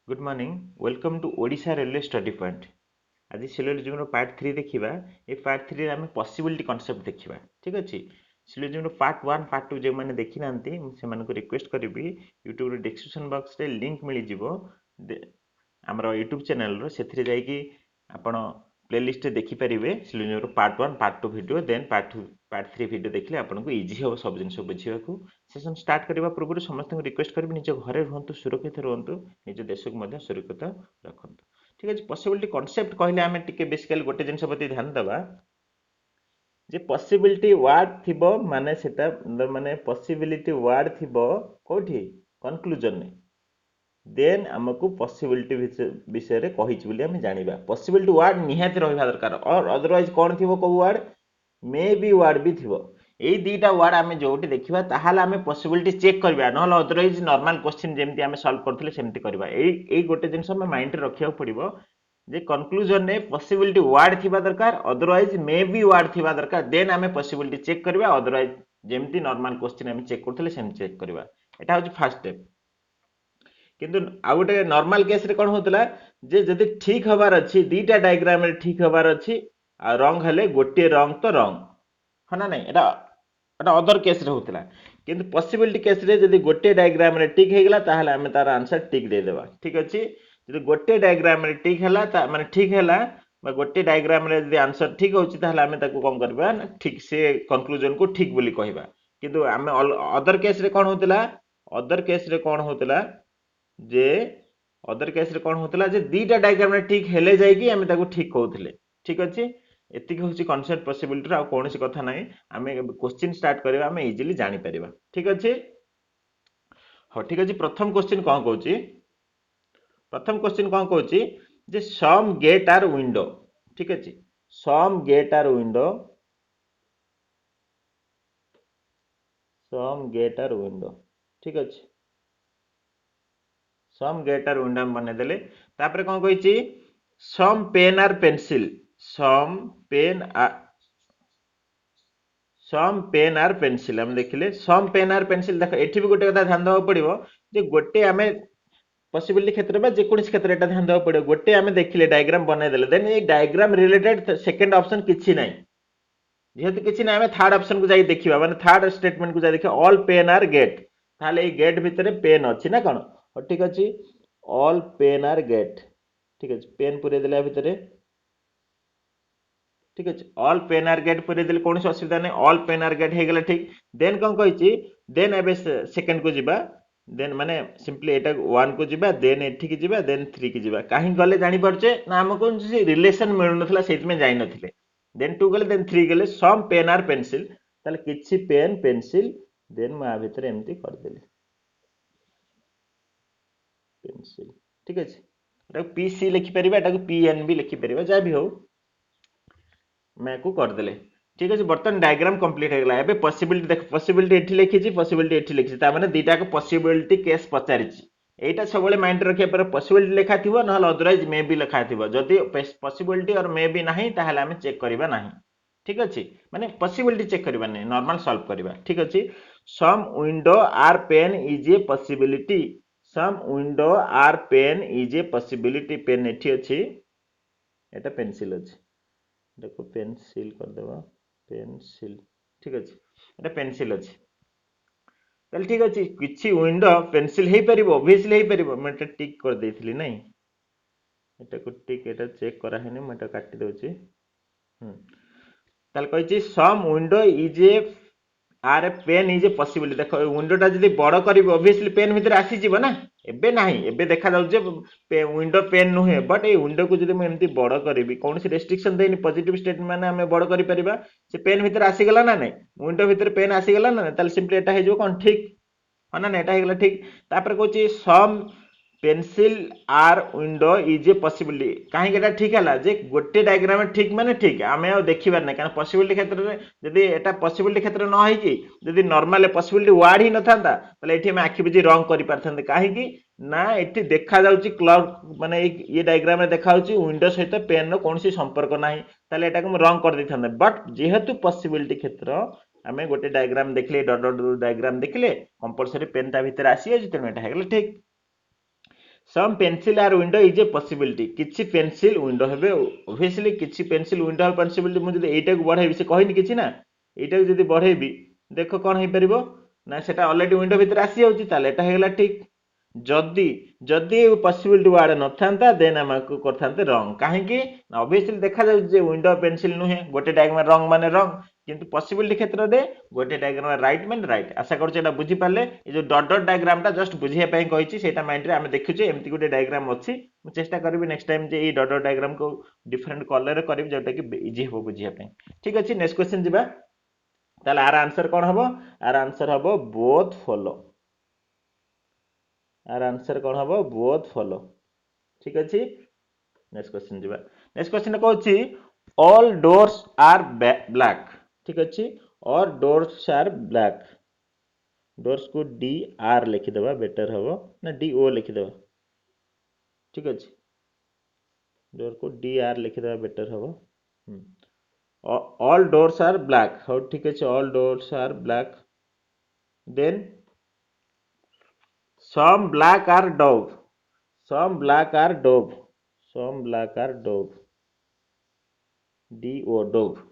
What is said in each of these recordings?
Good morning welcome to Odisha railway study point. आज syllogism part 3 देखिबा। ए part 3 रे हमें पॉसिबिलिटी कांसेप्ट देखिबा। ठीक अछि। सिलोजिज्म पार्ट 1 पार्ट 2 जे माने देखि नांती से माने को रिक्वेस्ट करबी YouTube रे डिस्क्रिप्शन बॉक्स रे लिंक मिली जिवो हमर YouTube चैनल रो सेथि जाई कि आपण प्लेलिस्ट देखि परिबे syllogism part 1 part 2 video then part 3 video देखले आपण को इजी हो सब जिंस बुझिबा को। सेशन स्टार्ट करबा पूर्व समस्त को रिक्वेस्ट करबी निज घरे रहंतु सुरक्षित रहंतु निज देश को मध्य सुरक्षित रखंतु। ठीक अछि। पॉसिबिलिटी कांसेप्ट कहले हमें टिके बेसिकली गोटे जिंस प्रति ध्यान देबा जे पॉसिबिलिटी वर्ड थिबो माने सेटा माने पॉसिबिलिटी वर्ड थिबो कोठी कंक्लूजन ने देन हमको पॉसिबिलिटी विषय रे कहिछ बोली हम जानिबा। पॉसिबिलिटी वर्ड निहात रहबा दरकार और अदरवाइज कोन थिबो को वर्ड मे बी वर्ड भी थिबो। एई दीटा वर्ड आमे जोटी देखिबा ताहाले आमे पॉसिबिलिटी चेक करबा नहले अदरवाइज नॉर्मल क्वेश्चन जेमति आमे सॉल्व करथले सेमति करबा। एई गोटे जिंस हम माइंड रे रखिया पड़िबो जे कंक्लूजन ने पॉसिबिलिटी वर्ड थिबा दरकार अदरवाइज मे बी वर्ड थिबा दरकार देन आमे पॉसिबिलिटी चेक करबा अदरवाइज जेमति नॉर्मल क्वेश्चन आमे चेक करथले सेम चेक करबा। एटा होची फर्स्ट स्टेप। किंतु आ गोटे नॉर्मल केस रे कोन होतला जे जदि ठीक हबार अछि दीटा डायग्राम रे ठीक हबार अछि आ रंग हेले गोटे रंग तो रंग हना नहीं एटा एटा अदर केस रे होतला। किंतु पॉसिबिलिटी केस रे जदि गोटे डायग्राम रे ठीक हे गेला ताहाले हमें तार आंसर ठीक दे देबा। ठीक अछि। जदि गोटे डायग्राम रे ठीक हला ता माने ठीक हला बा गोटे डायग्राम रे जदि आंसर ठीक होछि ताहाले हमें ताको कोन करबा ठीक से कंक्लूजन को ठीक बोली कहबा। किंतु हमें अदर केस रे कोन होतला अदर केस रे कोन होतला जे अदर केस रे कोन होतला जे दीटा डायग्राम रे ठीक हेले जाय कि हमें ताको ठीक कहउथले। ठीक अछि। एतिक होछि कांसेप्ट पॉसिबिलिटी आ कोनोसी कथा नाही हमें क्वेश्चन स्टार्ट करबा हमें इजीली जानि परिबा। ठीक अछि। हो ठीक अछि। प्रथम क्वेश्चन कोन कहउछि जे सम गेट आर विंडो। ठीक अछि। सम गेट आर विंडो ठीक अछि। सम गेट आर विंडो बने देले तापर कोन कहिछि some pen are pencil some pen are pencil हम देखिले सम पेन आर पेंसिल देख एठी भी गोटे कथा ध्यान देबा पड़िबो जे गोटे हमें पॉसिबिलिटी क्षेत्र में जे कोन क्षेत्र एटा ध्यान देबा पड़िबो गोटे हमें देखिले डायग्राम बने देले देन ए डायग्राम रिलेटेड सेकंड ऑप्शन किछि नाही जेहेतु किछि नाही हमें थर्ड ऑप्शन को जाई देखिबा माने थर्ड स्टेटमेंट को जाई देखिबा ऑल पेन आर गेट ताले ए गेट भितरे पेन अछि ना कोन ठीक अछि। ऑल पेन आर गेट ठीक अछि। पेन पुरे देला भितरे ठीक अछि। ऑल पेन आर गेट पुरे देले कोनोसी असुविधा नै ऑल पेन आर गेट हे गेला ठीक। देन कोन कहिछि देन एबे सेकंड को जिबा देन माने सिंपली एटा 1 को जिबा देन एठी की जिबा देन 3 की जिबा काहे गले जानि परछे ना हमको जे रिलेशन मिलु नथला सेति में जाई नथिले देन 2 गले देन 3 गले सम पेन आर पेंसिल ताले किछि पेन पेंसिल देन मा भितरे एम्ति कर देली पेंसिल ठीक अछि। एटा पीसी लिखि परिबा एटा को पीएन भी लिखि परिबा जा भी हो मैं को कर देले ठीक अछि। बर्तन डायग्राम कंप्लीट हे गेला एबे पॉसिबिलिटी देख पॉसिबिलिटी एठी लिखिछि पॉसिबिलिटी एठी लिखिछि ता माने दीटा को पॉसिबिलिटी केस पचारिछि एटा सबले माइंड रखिया पर पॉसिबिलिटी लिखा थिबो नहले अदरवाइज मे बी लिखा थिबो जदि पॉसिबिलिटी और मे बी नाही ताहाले हम चेक करिबा नाही। ठीक अछि। माने पॉसिबिलिटी चेक करिबा नै नॉर्मल सॉल्व करिबा। ठीक अछि। Some window are pen is a possibility some window are pen is a possibility pen एठी अछि एटा पेंसिल अछि देखो पेंसिल कर देबा पेंसिल ठीक अछि एटा पेंसिल अछि ताल ठीक अछि। किछि विंडो पेंसिल हे परिबो ऑब्वियसली हे परिबो मैं एटा टिक कर देथिली नै एटा को टिक एटा चेक करा हेने मैं एटा काटि दोछि ताल कहिछि some window is a are a pen is a possibility देखो विंडोटा जदि बड़ करिवो ऑब्वियसली पेन भितर आसी जिवो ना एबे नाही एबे देखा जाउ जे विंडो पेन नुहे बट ए विंडो को जदि मैं एम्ति बड़ करिवि कोनसी रेस्ट्रिक्शन देनी पॉजिटिव स्टेट माने हमें बड़ करि परिबा से पेन भितर आसी गेला ना नै विंडो भितर पेन आसी गेला ना ताल सिंपली एटा हे जो कोन ठीक हना नै एटा हे गेला ठीक। तापर कहछि some pencil are window is a possibility काहे केटा ठीक हला जे गोटे डायग्राम ठीक माने ठीक हमें आ देखिबार नै कारण पॉसिबिलिटी क्षेत्र रे जदि एटा पॉसिबिलिटी क्षेत्र न है कि जदि नॉर्मल पॉसिबिलिटी वर्ड ही न थांता तले एठी हम आखि बुझी रंग करि परथांते काहे कि ना एठी देखा जाउची क्लॉक माने ये डायग्राम रे देखा होची विंडो सहित पेन नो कोनसी संपर्क नाही तले एटा को रंग कर दैथांते बट जेहेतु पॉसिबिलिटी क्षेत्र हमें गोटे डायग्राम देखले डॉट डॉट डायग्राम देखले कंपलसरी पेन ता भीतर आसी अछि त एटा हे गेल ठीक। Some pencil are window is a possibility किछि पेंसिल विंडो हेबे ऑब्वियसली किछि पेंसिल विंडो पॉसिबिलिटी मु जदि एटा को बढ़ाइबी से कहनी किछि ना एटा को जदि बढ़ाइबी देखो कोन हे परिबो ना सेटा ऑलरेडी विंडो भीतर आसी जाउची ताले एटा हेगला ठीक जदि जदि पॉसिबिलिटी वार्ड नथांता देन हमको करथांते रंग काहे कि ऑब्वियसली देखा जाउ जे विंडो पेंसिल नुहे गोटे डायग्राम रंग माने रंग किंतु पॉसिबिलिटी क्षेत्र रे गोटे डायग्राम राइट माने राइट आशा करछ एटा बुझी पाले ए जो डॉट डॉट डायग्राम टा जस्ट बुझिया पई कहिछि सेटा माइंड रे हम देखुछे एम्ति गोटे डायग्राम अछि मु चेष्टा करबी नेक्स्ट टाइम जे ई डॉट डॉट डायग्राम को डिफरेंट कलर रे करबी जोटा कि इजी हो बुझिया पई ठीक अछि नेक्स्ट क्वेश्चन जिबा ताले आर आंसर कोन हबो आर आंसर हबो बोथ फॉलो आर आंसर कोन हबो बोथ फॉलो ठीक अछि नेक्स्ट क्वेश्चन जिबा नेक्स्ट क्वेश्चन कहछि ऑल डोर्स आर ब्लैक ठीक अछि और डोर्स आर ब्लैक डोर्स को डी आर लिखि देबा बेटर हबो ना डी ओ लिखि देबा ठीक अछि डोर को डी आर लिखि देबा बेटर हबो all doors are black how ठीक अछि all doors are black then some black are dove some black are dove some black are dove d o dove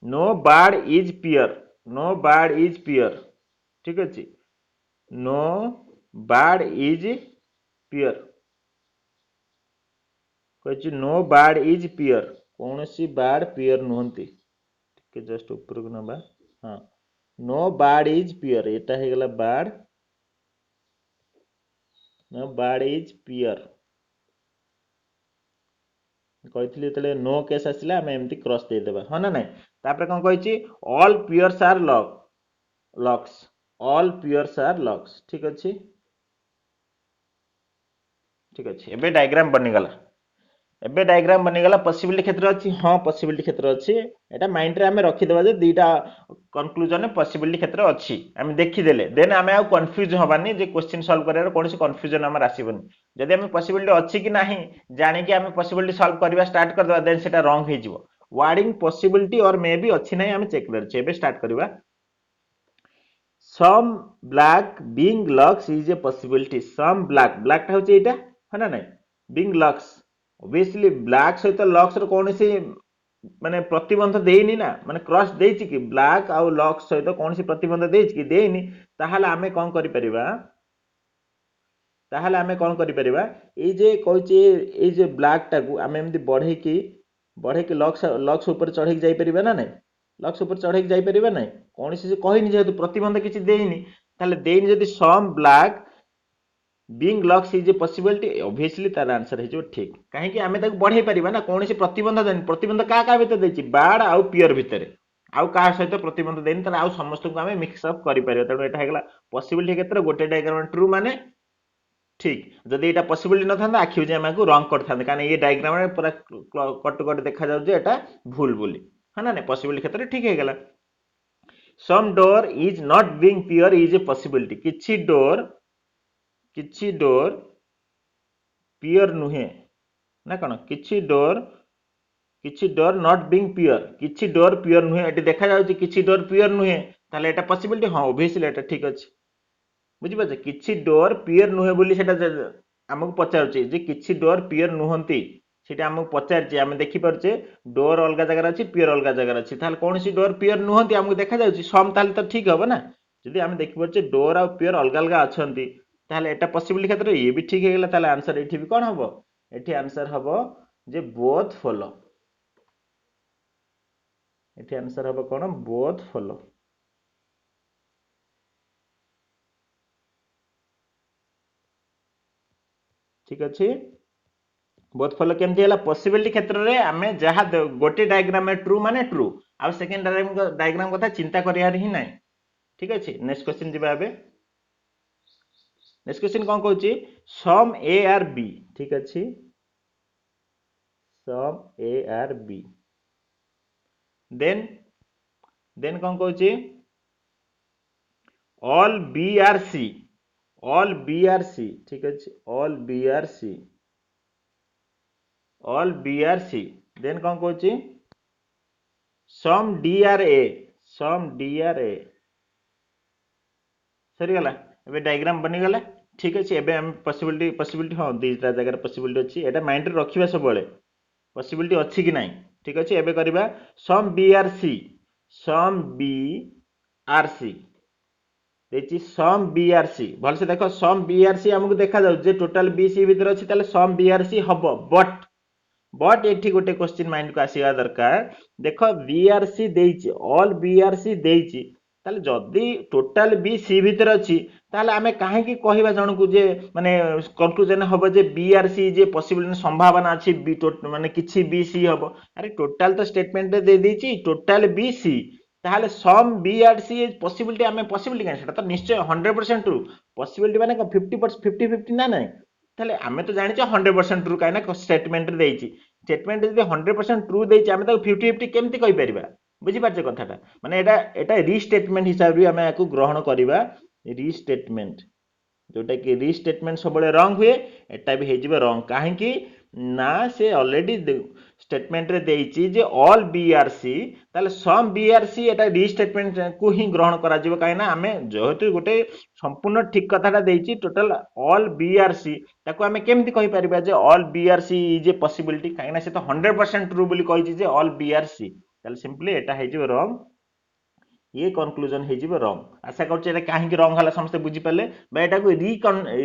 no bird is pear no bird is pear ठीक अछि no bird is pear कहछि no bird is pear कौनसी bird पियर नुहंती के just ऊपर को नबा हां no bird is पियर एटा हे गेला बार्ड नो बार्ड इज पियर कहितली तले नो केस आसिला हम एम्ति क्रॉस दे देबा हां ना नै तापर कोन कहिछि all pears are locks all pears are locks ठीक अछि एबे डायग्राम बनि गला एबे डायग्राम बनिगला पॉसिबिलिटी क्षेत्र अछि हां पॉसिबिलिटी क्षेत्र अछि एटा माइंड रे हमें रखि देबा जे दीटा कंक्लूजन पॉसिबिलिटी क्षेत्र अछि हम देखि देले देन हमें आ कंफ्यूज होबानी जे क्वेश्चन सॉल्व करे रे कोनसी कंफ्यूजन हमर आसीबनी जदि हमें पॉसिबिलिटी अछि कि नाही जानि कि हमें पॉसिबिलिटी सॉल्व करबा स्टार्ट कर देबा देन सेटा रॉन्ग हे जिवो वर्डिंग पॉसिबिलिटी और मे बी अछि नाही हमें चेक करछे एबे स्टार्ट करबा some black being lux is a possibility some black black टा होची एटा है ना नाही बीइंग लक्स ऑब्वियसली ब्लैक सहित लक्स रो कौन सी माने प्रतिबंध देइनी ना माने क्रॉस देइछि कि ब्लैक आउ लक्स सहित कौन सी प्रतिबंध देइछि कि देइनी ताहाले हमें कोन करि परिबा ताहाले हमें कोन करि परिबा ए जे कहछि ए जे ब्लैक टा को हमें एमति बढ़े कि लक्स लक्स ऊपर चढ़े जाई परिबा ना नै लक्स ऊपर चढ़े जाई परिबा नै कौन सी कहिनी जेतु प्रतिबंध किछि देइनी ताहाले देइनी जदि some black being lux is a possibility obviously तार आंसर हे जो ठीक काहे कि हमें ताको बढ़ाई परिबा ना कोन सी प्रतिबंध देनी प्रतिबंध का भीतर देछि बाड आउ पियर भीतर आउ का सहित प्रतिबंध देनी ताले आउ समस्त को हमें मिक्स अप करि परिबा तनो एटा हेगला पॉसिबिलिटी क्षेत्र गोटे डायग्राम ट्रू माने ठीक जदि एटा पॉसिबिलिटी न थांदा आखि जे हमको रॉन्ग करथांदे कारण ये डायग्राम रे पूरा कट कट देखा जाउ जे एटा भूल बोली है ना पॉसिबिलिटी क्षेत्र ठीक हे गेला some door is not being pear is a possibility किछि डोर पियर नुहे ना कौन किछि डोर नॉट बीइंग पियर किछि डोर पियर नुहे एटी देखा जाउची किछि डोर पियर नुहे ताले एटा पॉसिबिलिटी हां ऑब्वियसली एटा ठीक अछि बुझि पाछे किछि डोर पियर नुहे बोली सेटा हमको पचारची जे किछि डोर पियर नुहंती सेटा हमको पचारची हम देखि परचे डोर अलगा जगह अछि पियर अलगा जगह अछि ताले कोनसी डोर पियर नुहंती हमको देखा जाउची सम ताले तो ठीक हबो ना जदि हम देखि परचे डोर आ पियर अलगा अलगा अछंती ताले एटा पॉसिबिलिटी क्षेत्र ये भी ठीक हे गेला ताले आंसर एठी भी कोन हबो एठी आंसर हबो जे बोथ फॉलो एठी आंसर हबो कोन बोथ फॉलो ठीक अछि बोथ फॉलो केमती हला पॉसिबिलिटी क्षेत्र रे हमें जहा गोटे डायग्राम में ट्रू माने ट्रू आ सेकंड डायग्राम कथा चिंता करियार ही नाही ठीक अछि नेक्स्ट क्वेश्चन जिबा बे नेक्स्ट क्वेश्चन कोन कहूची सम ए आर बी ठीक अछि some A are B then कोन कहूची ऑल बी आर सी ठीक अछि all B are C then कोन कहूची सम डी आर ए सरी गला एबे डायग्राम बनि गला ठीक अच्छे एबे हम पॉसिबिलिटी पॉसिबिलिटी हाँ दुईटा जगह पॉसिबिलिटी अच्छी एटा माइंड रे रखिबा सब बेले पॉसिबिलिटी अच्छी कि नहीं ठीक अच्छे एबे करबा सम बीआरसी सम बीआरसी देखिए सम बीआरसी भलसे देख सम बीआरसी हमको देखा जाउ जे टोटल बी सी भीतर अच्छी ताले सम बीआरसी हबो बट एठी गोटे क्वेश्चन माइंड को आसीबा दरकार देख बीआरसी देइछि ऑल बीआरसी देइछि ताले जदी टोटल बी सी भीतर अच्छी ताले आमे काहे की कहबा जणकु जे माने कंक्लूजन हबो जे बीआरसी जे पॉसिबल संभावना अछि बी माने किछि बी सी हबो अरे टोटल तो स्टेटमेंट दे देइछि टोटल बी सी ताहले सम बीआरसी पॉसिबिलिटी आमे पॉसिबिलिटी काहे सेटा तो निश्चय 100% ट्रू पॉसिबिलिटी माने 50% 50 ना नहीं ताहले आमे तो जानिछे 100% ट्रू काहे ना स्टेटमेंट रे देइछि स्टेटमेंट जदि 100% ट्रू देइछि आमे ताको 50 केमति कहि परिबा बुझी पाछे कथाटा माने एटा रीस्टेटमेंट हिसाब रे आमे याकू ग्रहण करिबा रीस्टेटमेंट जोटा कि रीस्टेटमेंट सब रंग हुए एटा भी हेजिबा रंग काहे कि ना से ऑलरेडी स्टेटमेंट रे देइछि जे ऑल बीआरसी ताले सम बीआरसी एटा रीस्टेटमेंट को ही ग्रहण करा जिवो काहे ना आमे जेहेतु गोटे संपूर्ण ठीक कथाटा देइछि टोटल ऑल बीआरसी ताको आमे केमति कहि परिबा जे all B are C is a possibility काहे ना से तो 100% ट्रू बोली कहिछि जे ऑल बीआरसी ताले सिंपली एटा हेजिबो रंग ये कंक्लूजन हेजिबो रंग आशा करछ एटा काहे कि रंग हला समस्त बुझी पाले बा एटा को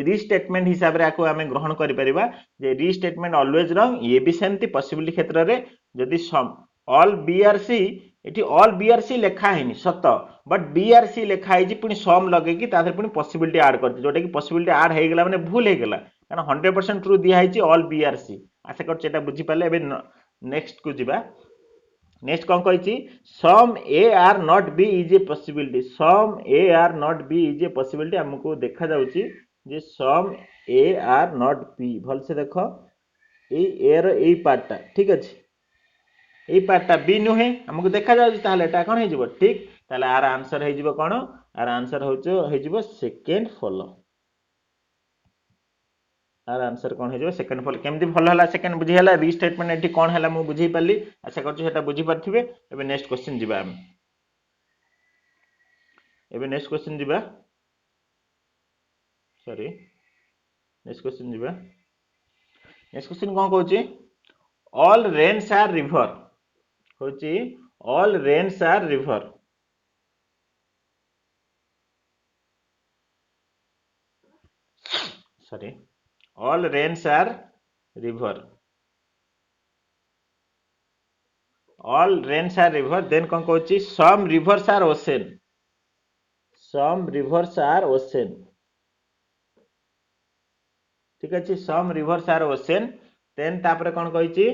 रीस्टेटमेंट हिसाब रे आको आमे ग्रहण करि परिबा जे रीस्टेटमेंट ऑलवेज रंग ये भी सेमति पॉसिबिलिटी क्षेत्र रे जदि सम ऑल बीआरसी एठी ऑल बीआरसी लेखा हैनी सत बट बीआरसी लेखा है जी पुनी सम लगे कि तादर पुनी पॉसिबिलिटी ऐड करछि जोटा कि पॉसिबिलिटी ऐड हे गेला माने भूल हे गेला कारण 100% ट्रू दिया है जी ऑल बीआरसी आशा करछ एटा बुझी पाले एबे नेक्स्ट को जिबा नेक्स्ट कौन कही some A are not B is a possibility some A are not B is a possibility हमको देखा जाउची जे some A are not B भल से देखो ए रो ए पार्टटा ठीक अछि ए पार्टटा बी नुहे हमको देखा जाउची ताले एटा कोन हे जिवो ठीक ताले आर आंसर हे जिवो कोन आर आंसर होचो हे जिवो सेकंड फॉलो आर आंसर कौन हो सेकंड फॉल केमती भल हला सेकंड बुझी हला रीस्टेटमेंट एठी कौन हला मु बुझी पाली आशा करछु सेटा बुझी पारथिबे एबे नेक्स्ट क्वेश्चन जिबा हम एबे नेक्स्ट क्वेश्चन जिबा सॉरी नेक्स्ट क्वेश्चन जिबा नेक्स्ट क्वेश्चन कोन कहूची ऑल रेन्स आर रिवर होची all rains are river sorry all rains are river all rains are river then kon kochi some rivers are ocean ठीक अछि some rivers are ocean then तापर kon कहिछि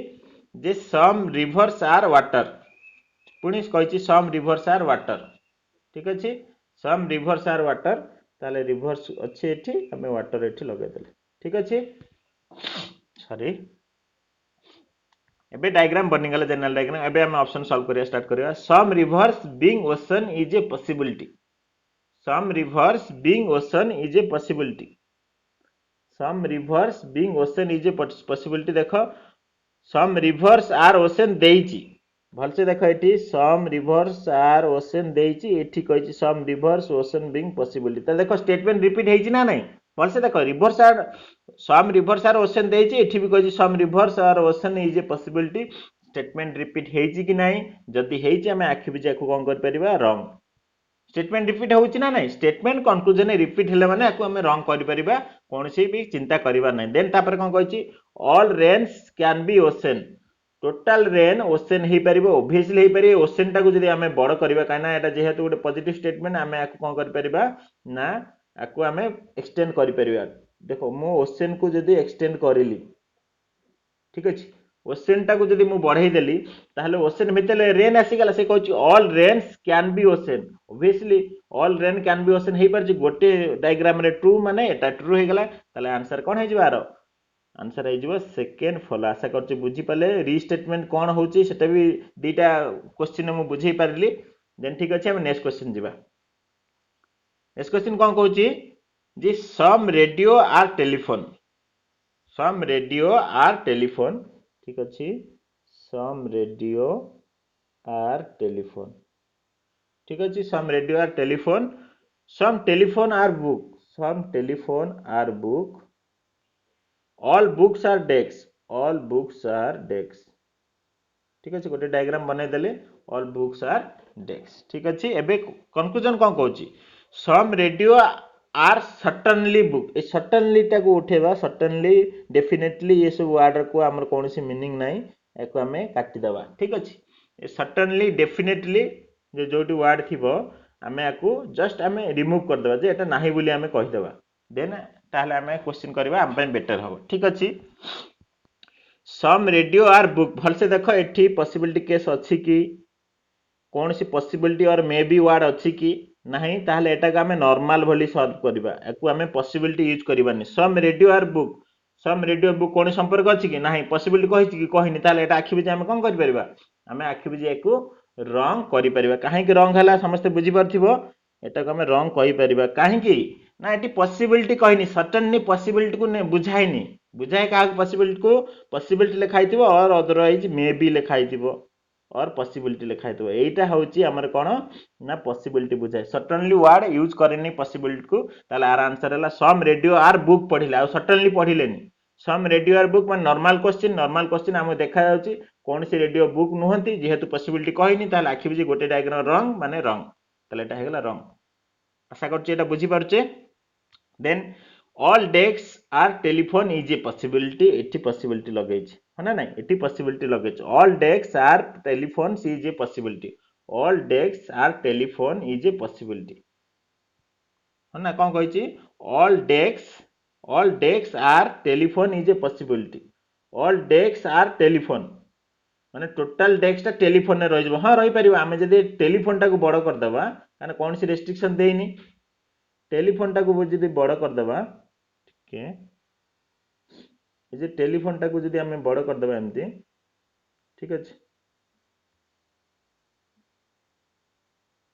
J some rivers are water पुनी कहिछि some rivers are water ठीक अछि some rivers are water ताले rivers अछि एठी हमें water एठी लगे देले ठीक अछि सॉरी एबे डायग्राम बनि गला जनरल डायग्राम एबे हम ऑप्शन सॉल्व करिया स्टार्ट करिया some rivers being ocean is a possibility some rivers being ocean is a possibility some rivers being ocean is a possibility देखो सम रिवर्स आर ओशन देइची भल से देखो एठी सम रिवर्स आर ओशन देइची एठी कहिची some rivers ocean being possibility त देखो स्टेटमेंट रिपीट हेइची ना नहीं भल से देखो rivers are some rivers are ocean देइची एठी भी कहिची some rivers are ocean is a possibility statement repeat हेइची कि नहीं जदी हेइची हमें आखि बिजा को कोन कर परिबा रॉन्ग स्टेटमेंट रिपीट होउची ना नहीं स्टेटमेंट कंक्लूजन रिपीट हेले माने आको हमें रॉन्ग करि परिबा कोनसी भी चिंता करिबा नहीं देन तापर कोन कहिची all rains can be ocean total rain ocean हे परिबो ऑब्वियसली हे परिबो ओशन टा को जदी हमें बड़ करबा काना एटा जेहेतु गोटे पॉजिटिव स्टेटमेंट हमें आको कोन कर परिबा ना आको हमें एक्सटेंड करि परिबा देखो मो ओशन को जदी एक्सटेंड करिली ठीक अछि ओशन टा को जदी मु बढ़ाई देली ताहले ओशन भितले रेन आसी गला से कहछि all rains can be ocean obviously all rain can be ocean हे परछि गोटे डायग्राम रे ट्रू माने एटा ट्रू हे गला ताले आंसर कोन हे जिबार आंसर हे जिवो सेकंड फॉलो आशा करछि बुझी पाले रीस्टेटमेंट कोन होउछि सेटा भी दीटा क्वेश्चन मु बुझी पारली देन ठीक अछि हम नेक्स्ट क्वेश्चन जिबा नेक्स्ट क्वेश्चन कोन कहउछि जी सम रेडियो आर टेलीफोन ठीक अछि सम रेडियो आर टेलीफोन ठीक अछि some radio are telephone some telephone are book some telephone are book, all books are desks, all books are desks। ठीक अच्छे गोटे डायग्राम बनईदेले ऑल बुक्स आर डेस्क। ठीक अच्छे एबे कंक्लूजन कौन कहूँ some radio are certainly book ए सर्टनली टाक उठेबा सर्टनली डेफिनेटली ये सब वर्ड को आमर कौन मीनिंग ना या आम काटिदेवा। ठीक अच्छे ए सर्टनली डेफिनेटली जो वर्ड थी आम या जस्ट आम रिमूव करदे जे एटा नाही बोली आम कहीदेवा देन ताहले आम क्वेश्चन करबा आम बेटर हम। ठीक अच्छे सम रेडियो आर बुक भलसे देख एठी पॉसिबिलिटी केस अच्छी कि कौन सी पॉसिबिलिटी और मे बी वर्ड अच्छी कि नहीं ताहले एटा आम नॉर्मल भली सॉल्व करबा एको आम पॉसिबिलिटी यूज करबानी some radio are book some radio book कौन संपर्क अच्छी कि नहीं पॉसिबिलिटी कहि कि कहनी ताहले एटा आखि बुझे आम कौन कर परबा आम आखि बुझे एको रॉन्ग करि परबा काहे कि रॉन्ग हला समस्त बुझी परथिबो एटा को आम रॉन्ग कहि परबा काहे कि ना एटी पॉसिबिलिटी कहनी सर्टेनली पॉसिबिलिटी को ने बुझाइनी बुझाए क्या पॉसिबिलिटी को पॉसिबिलिटी लिखाई और अदरवाइज मे बी लिखाई और पॉसिबिलिटी लिखाई एटा होची हमर कोन ना पॉसिबिलिटी बुझाए सर्टेनली वर्ड यूज करेनी पॉसिबिलिटी को ताले आर आंसर हला सम रेडियो आर बुक पढिले आ सर्टेनली पढिलेनी सम रेडियो आर बुक माने नॉर्मल क्वेश्चन हम देखा जाउची कोन सी रेडियो बुक नुहंती जेहेतु पॉसिबिलिटी कहनी ताले आखि बुझी गोटे डायग्राम रॉन्ग माने रॉन्ग ताले एटा हेगला रॉन्ग आशा करछि एटा बुझी पारछे then all desk are telephone is a possibility एटी पॉसिबिलिटी लगेछि है ना नहीं एटी पॉसिबिलिटी लगेछि all desk are telephone is a possibility all desk are telephone is a possibility है ना कौन कहिछि all desk are telephone is a possibility all desk are telephone माने टोटल डेस्क टा टेलीफोन ने रहि जबो हां रहि परिबो आमे जदि टेलीफोन टा को बड़ कर देबा काने कोन सी रेस्ट्रिक्शन देइनी टेलीफोन टा को जदि बड़ कर देबा के टेलीफोन टा को जदि आमे बड़ कर देबा एमती ठीक अछि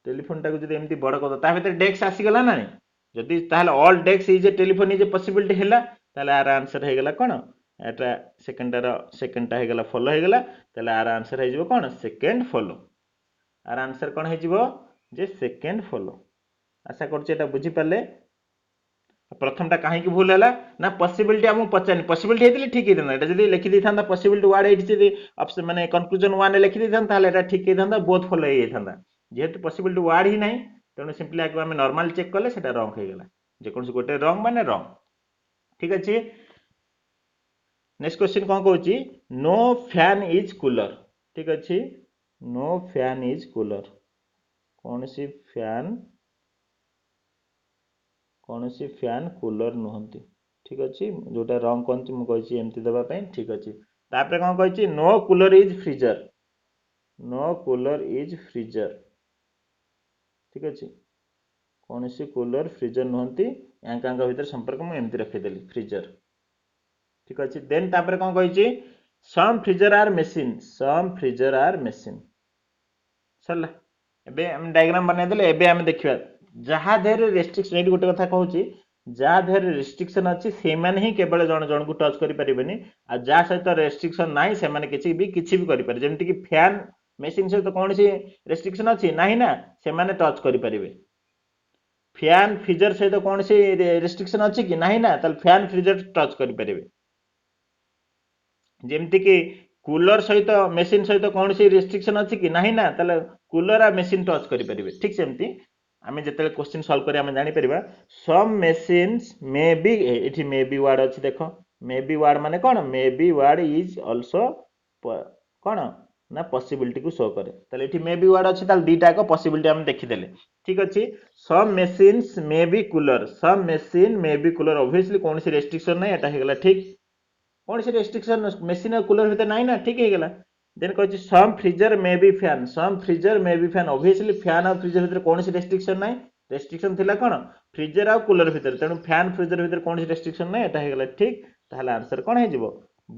टेलीफोन टा को जदि एमती बड़ कर ता भीतर डेस्क आसी गला ना जदि ताहले all desk is a telephone is a possibility हैला ताहले आर आंसर हे गला कोन एटा सेकंड टा हे गला फॉलो हे गला ताहले आर आंसर हे जिवो कोन सेकंड फॉलो आर आंसर कोन हे जिवो जे सेकंड फॉलो आशा करछि एटा बुझी पाले प्रथम टा कहीं भूल है ना पॉसिबिलिटी आम पचार पॉसिबिलिटी हेतले ठीक हेता एटा जदि लिखि दै थांदा पॉसिबिलिटी वर्ड एठी जदि ऑप्शन माने कंक्लूजन 1 रे लिखि दै थांदा ताले एटा ठीक हेतांदा बोथ फॉलो हे थांदा जेहेतु पॉसिबिलिटी वर्ड ही नहीं तेणु सिंपली आके आम नॉर्मल चेक कले सेटा रॉन्ग हे गेला जे कोन गोटे रॉन्ग माने रॉन्ग। ठीक अछि नेक्स्ट क्वेश्चन कोन कहूची नो फैन इज कूलर। ठीक अछि नो फैन इज कूलर कौन सी फैन कूलर नुहंती। ठीक अच्छे जोटा रंग कहती मुझे एमती देवाई ठीक अच्छे तापर कौन कही no cooler is freezer no cooler is freezer. ठीक अच्छे कौन सी कूलर फ्रीजर नुहंती यांका भीतर संपर्क मुझे एमती रखीदेली फ्रीजर। ठीक अच्छे देन तापर कौन कही सम फ्रीजर आर मेसीन सरला एबे हम डायग्राम बनैदेले एबे हम देखिबा जहाँ देर रेस्ट्रिक्शन ये गोटे कथा कहूँ जहाँ देर रेस्ट्रिक्शन अच्छी से ही केवल जन जन को टच करें आ जहाँ सहित रेस्ट्रिक्शन ना से किसी भी करें जमीक कि फैन मेसीन सहित कौन सी रेस्ट्रिक्शन अच्छी ना ना से टच करें फैन फ्रीजर सहित कौन सी रेस्ट्रिक्शन अच्छी कि ना ना फैन फ्रीजर टच करें जमीक कि कूलर सहित मेसीन सहित कौन सी रेस्ट्रिक्शन अच्छी कि ना ना कूलर आ मेसीन टच करें ठीक सेमती आमे जतले क्वेश्चन सॉल्व करी आमे जानि परिबा सम मशीन्स मे बी एठी मे बी वर्ड अछि देखो मे बी वर्ड माने कोन maybe word is also कोन ना पॉसिबिलिटी को शो करे तले एठी मे बी वर्ड अछि ताल दीटा को पॉसिबिलिटी हम देखि देले। ठीक अछि some machines may be cooler some machine may be cooler obviously कोन सी रेस्ट्रिक्शन नै एटा हे गेला ठीक कोन सी रेस्ट्रिक्शन मशीन और कूलर भीतर नै ना ठीक हे गेला देन कहछि some freezer may be fan obviously fan और फ्रीजर भीतर कौन सी रेस्ट्रिक्शन ना रेस्ट्रिक्शन थिला कोन फ्रीजर और कूलर भीतर तेणु फैन फ्रीजर भीतर कौन सी रेस्ट्रिक्शन ना एटा हे गेला ठीक ताहले आंसर कोन हे जिवो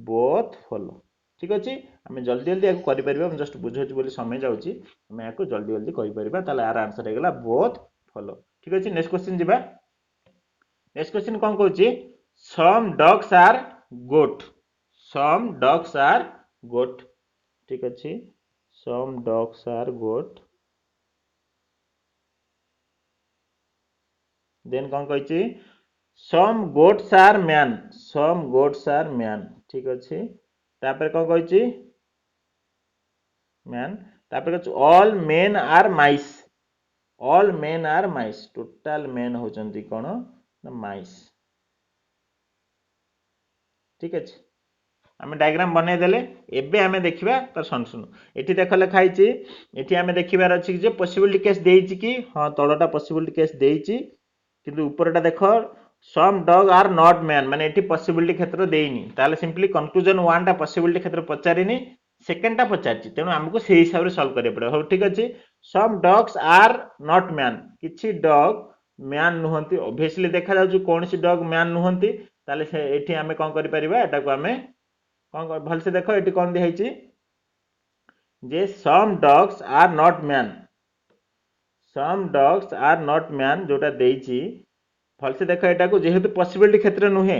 बोथ फॉलो। ठीक अछि हमें जल्दी जल्दी आको करि परिबा हम जस्ट बुझौछि बोली समय जाउछि हमें आको जल्दी जल्दी कहि परिबा ताहले आर आंसर हे गेला बोथ फॉलो। ठीक अछि नेक्स्ट क्वेश्चन जिबा नेक्स्ट क्वेश्चन कोन कहउछि सम डॉग्स आर गोट ठीक अच्छे some dogs are goat then कौन कही some goats are man, some goats are man, ठीक अच्छे। तापर कौन कही मैन, तापर all men are mice, all men are mice, total men होचंती कौन ना माइस, ठीक अच्छे। आम डायग्राम बनई देले एबे आमे देखिबा तर सॉल्यूशन। एठी देख लिखा हिची, एठी आमे देखिबार अछि जे पॉसिबिलिटी केस देइछि कि हां तळटा पॉसिबिलिटी केस देइछि किंतु ऊपरटा देखो सम डॉग आर नॉट मैन, माने एठी पॉसिबिलिटी क्षेत्र देइनि, ताले सिंपली कंक्लूजन 1 टा पॉसिबिलिटी क्षेत्र पचारिनि, सेकंड टा पचारछि, तेनु हमको सेही हिसाब रे सॉल्व करिया पड़े। हो ठीक अछि, some dogs are not man, किछि डॉग मैन नुहंती, ऑब्वियसली देखा जाउछु कोनसी डॉग मैन नुहंती, ताले से एठी आमे कोन करि परिबा, एटा को आमे कौन भल से देखो ये कौन दिखाई जे some dogs are not man, some dogs are not man जोटा देइछि भल से देखो एटा को जेहेतु पॉसिबिलिटी क्षेत्र नुहे,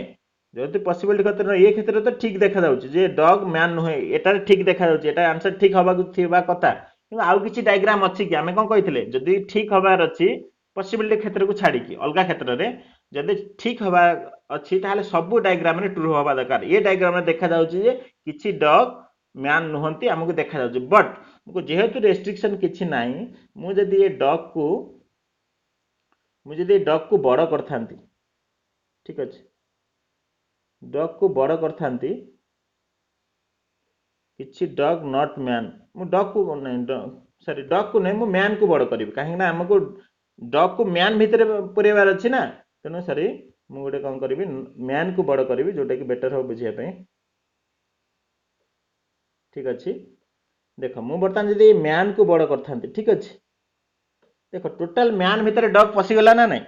जेहेतु पॉसिबिलिटी क्षेत्र ये क्षेत्र तो ठीक देखा जाउछि जे डॉग मैन नुहे, एटा ठीक देखा जाउछि, एटा आंसर ठीक हबा को थिबा कथा। कि आउ किछि डायग्राम अछि कि आमे कोन कहिथिले जदि ठीक हबार अछि पॉसिबिलिटी क्षेत्र को छाडी कि अलगा क्षेत्र रे जदि ठीक हबा अछि ताले सब डायग्राम रे ट्रू हबा दरकार। ये डायग्राम रे देखा जाउछि जे किछि डॉग मैन नुहंती हमको देखा जाउछि, बट जेहेतु रेस्ट्रिक्शन किछि नाही, मु जदि ये डॉग को बड़ करथांती, ठीक अच्छे, डॉग को बड़ करथांती, किछि डॉग नॉट मैन, मु डॉग को नहीं सॉरी डॉग को नहीं मु मैन को बड़ करिवि, काहे ना हमको डॉग को मैन भितर पुरेबार अछि ना, तेनु सॉरी मु गोटे कोन करिवि मैन को बड़ करिवि जोटा कि बेटर हो बुझिया पे, ठीक अच्छे। देखो मु बर्तमान जदि मैन को बड़ करथांती, ठीक अच्छे, देखो टोटल मैन भितर डॉग पसिगला ना नहीं,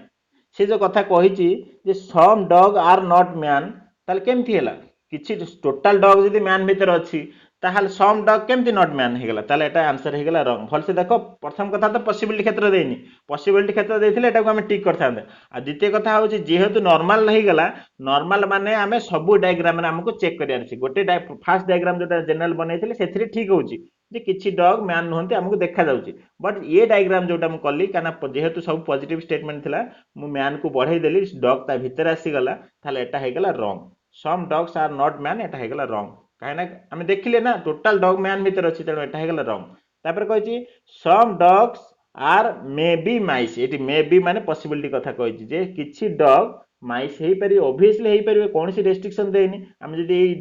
से जो कथा कहिछि जे सम डॉग आर नॉट मैन, ताले केमथि हैला किछि टोटल डॉग जदि मैन भितर अछि ताहाल सम डॉग केमथि नॉट मैन हेगला, ताले एटा आंसर हेगला रॉन्ग। भल से देखो प्रथम कथा तो पॉसिबिलिटी क्षेत्र देइनि, पॉसिबिलिटी क्षेत्र देथिले एटा को हम टिक करथांते। आ द्वितीय कथा होछि जेहेतु नॉर्मल नहीं गला, नॉर्मल माने हमें सब डायग्राम रे हमको चेक करियार अछि, गोटे फर्स्ट डायग्राम जोटा जनरल बनैथिले सेथिरे ठीक होछि जे किछि डॉग मैन नुहंती हमको देखा जाउछि, बट ये डायग्राम जोटा हम कली काना जेहेतु सब पॉजिटिव स्टेटमेंट थिला मु मैन को बढ़ाई देली, डॉग ता भीतर आसी गला, ताले एटा हेगला wrong, some dogs are not man एटा हेगला रॉन्ग, काहे ना हमें देखिले ना टोटल डॉग मैन भीतर अछि, तेणु एटा हेगला रॉन्ग। तापर कहिछि some dogs are may be mice, एटी मे बी माने पॉसिबिलिटी कथा कहिछि जे किछि डॉग माइस हेई पारि, ऑब्वियसली हेई पारि, कोनसी रेस्ट्रिक्शन देइनि, हम जदि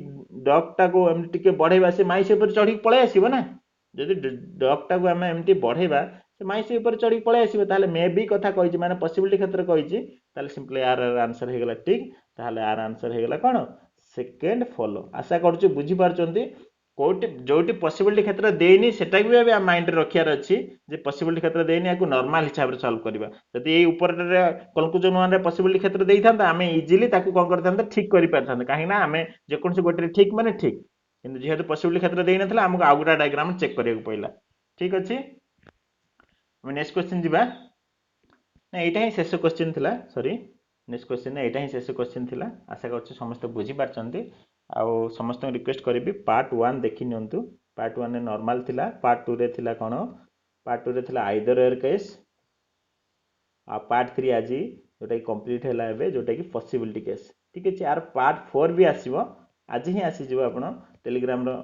डॉग टा को हम टिके बढ़ाइबा से माइस ऊपर चढ़ी पळे आसीबो ना, जदि डॉग टा को हम एमटी बढ़ाइबा से माइस ऊपर चढ़ी पळे आसीबो, ताले मे बी कथा कहिछि माने पॉसिबिलिटी क्षेत्र कहिछि, ताले सिंपली आर आंसर हेगला ठीक, ताले आर आंसर हेगला कोन सेकंड फॉलो। आशा करछु बुझी पारचंती कोटी जोटी पॉसिबिलिटी क्षेत्र देइनि सेटा भी अब माइंड रे रखियार अछि जे पॉसिबिलिटी क्षेत्र देइनि याकू नॉर्मल हिसाब रे सॉल्व करबा, जदि एई ऊपर रे कंक्लूजन वन रे पॉसिबिलिटी क्षेत्र देइथांता आमे इजीली ताकू कोन करथांता ठीक करि पारथांता, काहे ना आमे जे कोनसे गोटे ठीक माने ठीक, किंतु जेहेतु पॉसिबिलिटी क्षेत्र देइ नथला हमको आउगुटा डायग्राम चेक करिया पइला, ठीक अछि। हम नेक्स्ट क्वेश्चन जिबा ना, एटा ही शेष क्वेश्चन थिला, सॉरी नेक्स्ट क्वेश्चन ना एटा ही शेष क्वेश्चन थिला। आशा करछु समस्त बुझी पारचंती, आउ समस्त रिक्वेस्ट करिवि पार्ट 1 देखि नियंतु, पार्ट 1 रे नॉर्मल थिला, पार्ट 2 रे थिला कोन, पार्ट 2 रे थिला आइदर एयर केस, आ पार्ट 3 आज जोटा कि कंप्लीट हैला एबे जोटा कि पॉसिबिलिटी केस, ठीक अछि। आर पार्ट 4 भी आसीबो, आज ही आसी जिवो आपण टेलीग्राम रो,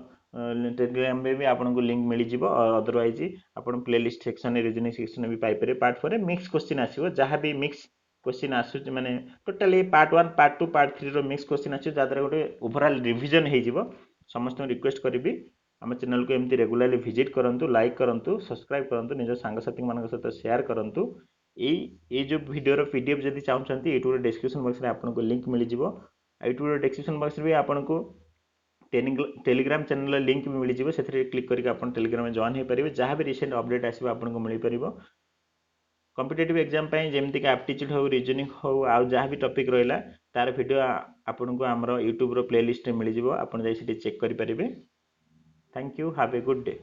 टेलीग्राम में भी आपन को लिंक मिली जिवो, और अदरवाइज आपन प्लेलिस्ट सेक्शन रीजनिंग सेक्शन भी पाई पारे। पार्ट 4 रे मिक्स क्वेश्चन आसीबो, जहां भी मिक्स क्वेश्चन आसु माने टोटली पार्ट 1 पार्ट 2 पार्ट 3 रो मिक्स क्वेश्चन आसु, जादर गोटे ओवरऑल रिवीजन हे जिवो। समस्त रिक्वेस्ट करिवि हम चैनल को एमती रेगुलरली विजिट करंतु, लाइक करंतु, सब्सक्राइब करंतु, निज सांग साथी मान सहित शेयर करंतु। ये जो वीडियो रो पीडीएफ जदि चाहउछंती यूट्यूब डिस्क्रिप्शन बॉक्स रे आपन को लिंक मिली जिवो, यूट्यूब डिस्क्रिप्शन बॉक्स रे भी आपन को टेलीग्राम चैनल लिंक भी मिली जिवो, सेथरे क्लिक करके आपन टेलीग्राम में जॉइन हे परिबे, जहां भी रिसेंट अपडेट आसीबो आपन को मिली परिबो। कॉम्पिटिटिव एग्जाम पई जेमति का एप्टीट्यूड हो, रीजनिंग हो, आ जहां भी टॉपिक रहिला तार वीडियो आपन को हमरो यूट्यूब रो प्लेलिस्ट रे मिली जिवो, आपन जाई सिटी चेक करि परिबे। Thank you, have a good day.